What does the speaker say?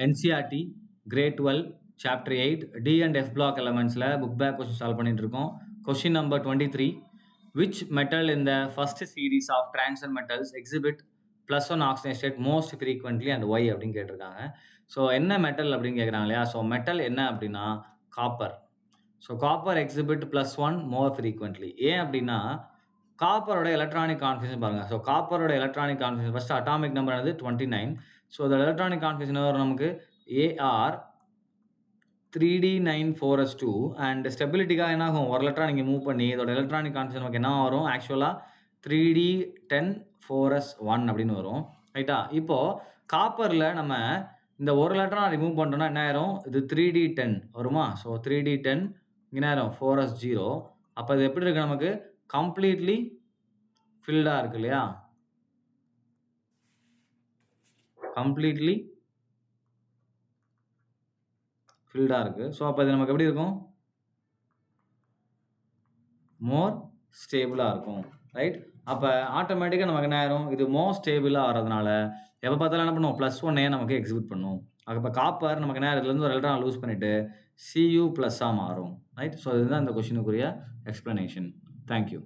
NCERT Grade 12 Chapter 8 D and F block elementsல book back question solve பண்ணிட்டு இருக்கோம். Question number 23. Which metal in the first series of transition metals exhibit +1 oxidation state most frequently and why அப்படின்னு கேட்டிருக்காங்க. So என்ன metal அப்படின்னு கேட்குறாங்க இல்லையா? So metal என்ன அப்படின்னா copper. So copper exhibit +1 more frequently. ஏன் அப்படின்னா காப்பரோட எலக்ட்ரானிக் கான்ஃபிகரேஷன் பாருங்க. ஸோ காப்பரோட electronic configuration first atomic number என்னது 29. ஸோ அதோட எலக்ட்ரானிக் கான்ஃபிகரேஷன் வரும் நமக்கு AR 3D9 4s2 அண்ட் ஸ்டெபிலிட்டிக்காக என்ன ஆகும், ஒரு எலக்ட்ரான் நீங்கள் மூவ் பண்ணி இதோட எலக்ட்ரானிக் கான்ஃபிகரேஷன் நமக்கு என்ன வரும், ஆக்சுவலாக 3D10 4s1 அப்படின்னு வரும். ரைட்டா? இப்போது காப்பரில் நம்ம இந்த ஒரு எலக்ட்ரான் ரிமூவ் பண்ணுறோம்னா என்ன ஆயிரும், இது 3D10 வருமா? ஸோ 3D10 இங்கே ஆயிரும் 4s0. அப்போ இது எப்படி இருக்குது, நமக்கு கம்ப்ளீட்லி ஃபில்டாக இருக்கு இல்லையா? கம்ப்ளீட்லி ஃபில்டாக இருக்குது. ஸோ அப்போ இது நமக்கு எப்படி இருக்கும், மோர் ஸ்டேபிளாக இருக்கும். ரைட்? அப்போ ஆட்டோமேட்டிக்காக நமக்கு என்ன ஆயிரும், இது மோர் ஸ்டேபிளாக வர்றதுனால எப்போ பார்த்தாலும் என்ன பண்ணுவோம், +1 நமக்கு எக்ஸிபிட் பண்ணும். அப்போ காப்பர் நமக்கு என்ன, இதுலேருந்து ஒரு எலக்ட்ரான் லூஸ் பண்ணிவிட்டு Cu+ஆக மாறும். ரைட்? ஸோ இதுதான் இந்த கொஸ்டினுக்குரிய எக்ஸ்ப்ளனேஷன். தேங்க்யூ.